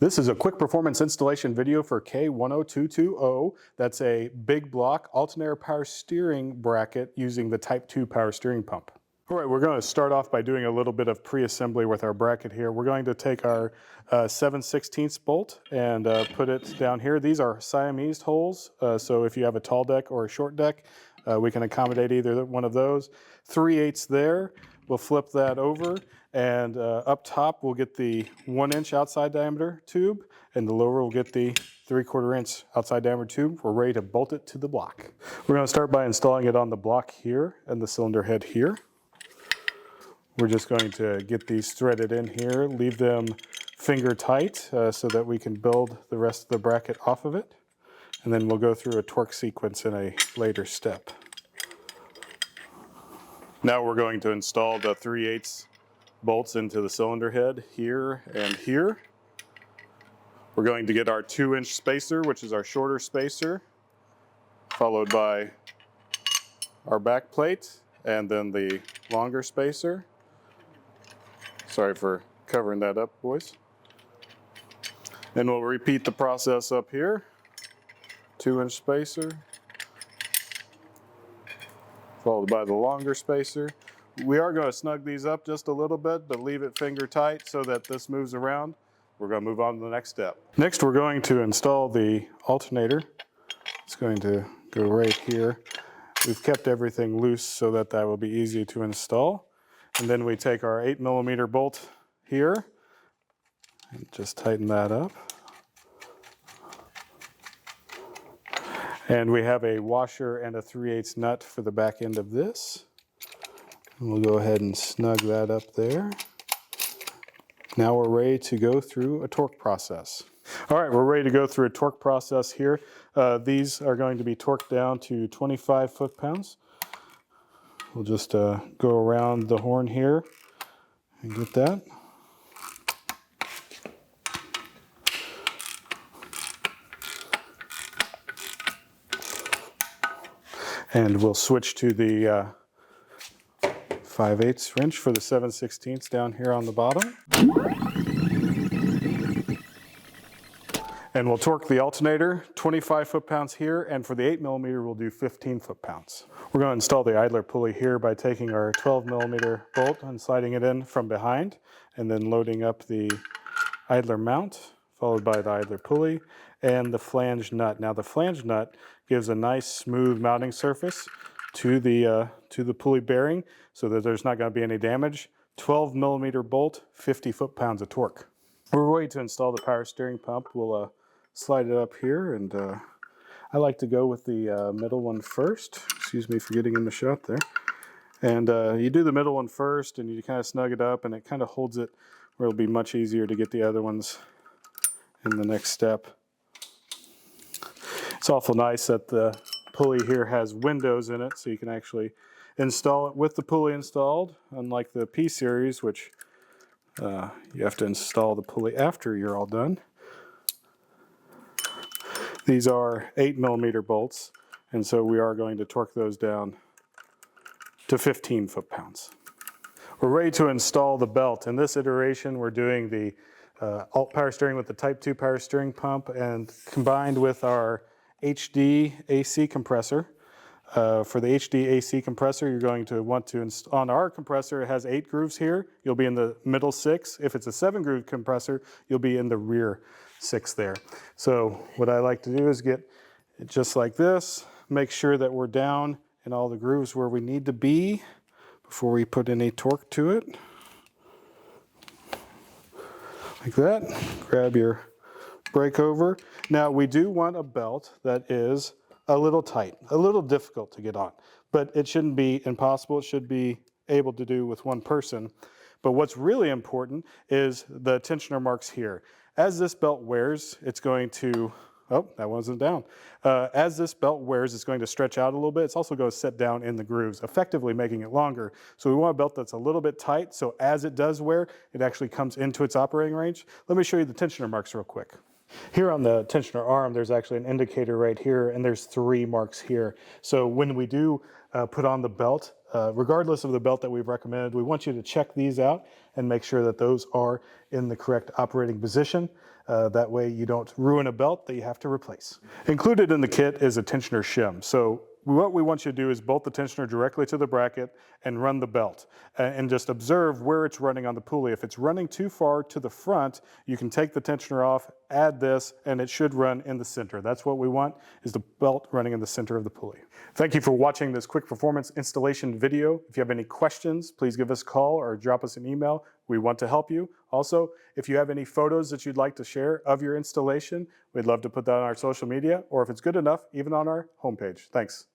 This is a quick performance installation video for K10220. That's a big block alternator power steering bracket using the Type 2 power steering pump. All right, we're going to start off by doing a little bit of pre-assembly with our bracket here. We're going to take our 7/16 bolt and put it down here. These are Siamese holes, so if you have a tall deck or a short deck, we can accommodate either one of those. 3/8 there. We'll flip that over, and up top we'll get the 1-inch outside diameter tube, and the lower we'll get the 3/4 inch outside diameter tube. We're ready to bolt it to the block. We're going to start by installing it on the block here and the cylinder head here. We're just going to get these threaded in here, leave them finger tight so that we can build the rest of the bracket off of it. And then we'll go through a torque sequence in a later step. Now we're going to install the 3/8 bolts into the cylinder head here and here. We're going to get our 2-inch spacer, which is our shorter spacer, followed by our back plate, and then the longer spacer. Sorry for covering that up, boys. And we'll repeat the process up here. 2-inch spacer, followed by the longer spacer. We are going to snug these up just a little bit, but leave it finger tight so that this moves around. We're going to move on to the next step. Next, we're going to install the alternator. It's going to go right here. We've kept everything loose so that that will be easy to install. And then we take our 8mm bolt here and just tighten that up. And we have a washer and a 3/8 nut for the back end of this. And we'll go ahead and snug that up there. Now we're ready to go through a torque process. All right, we're ready to go through a torque process here. These are going to be torqued down to 25 foot-pounds. We'll just go around the horn here and get that. And we'll switch to the 5/8 wrench for the 7/16 down here on the bottom. And we'll torque the alternator 25 foot-pounds here, and for the 8mm we'll do 15 foot-pounds. We're going to install the idler pulley here by taking our 12mm bolt and sliding it in from behind, and then loading up the idler mount, followed by the idler pulley and the flange nut. Now the flange nut gives a nice smooth mounting surface to the pulley bearing so that there's not going to be any damage. 12mm bolt, 50 foot-pounds of torque. We're ready to install the power steering pump. We'll slide it up here, and I like to go with the middle one first. Excuse me for getting in the shot there. And you do the middle one first, and you kind of snug it up, and it kind of holds it where it'll be much easier to get the other ones in the next step. It's awful nice that the pulley here has windows in it, so you can actually install it with the pulley installed, unlike the P series, which you have to install the pulley after you're all done. These are 8mm bolts, and so we are going to torque those down to 15 foot-pounds. We're ready to install the belt. In this iteration, we're doing the alt power steering with the Type 2 power steering pump, and combined with our HD AC compressor. For the HD AC compressor, you're going to want to install, on our compressor, it has 8 grooves here. You'll be in the middle 6. If it's a 7-groove compressor, you'll be in the rear 6 there. So what I like to do is get it just like this, make sure that we're down in all the grooves where we need to be before we put any torque to it. Like that. Grab your brake over. Now we do want a belt that is a little tight, a little difficult to get on, but it shouldn't be impossible. It should be able to do with one person. But what's really important is the tensioner marks here. As this belt wears, it's going to, oh, that wasn't down. As this belt wears, it's going to stretch out a little bit. It's also going to set down in the grooves, effectively making it longer. So we want a belt that's a little bit tight, so as it does wear, it actually comes into its operating range. Let me show you the tensioner marks real quick. Here on the tensioner arm, there's actually an indicator right here, and there's 3 marks here. So when we do put on the belt, regardless of the belt that we've recommended, we want you to check these out and make sure that those are in the correct operating position. That way you don't ruin a belt that you have to replace. Included in the kit is a tensioner shim. So what we want you to do is bolt the tensioner directly to the bracket and run the belt and just observe where it's running on the pulley. If it's running too far to the front, you can take the tensioner off, add this, and it should run in the center. That's what we want, is the belt running in the center of the pulley. Thank you for watching this quick performance installation video. If you have any questions, please give us a call or drop us an email. We want to help you. Also, if you have any photos that you'd like to share of your installation, we'd love to put that on our social media, or if it's good enough, even on our homepage. Thanks.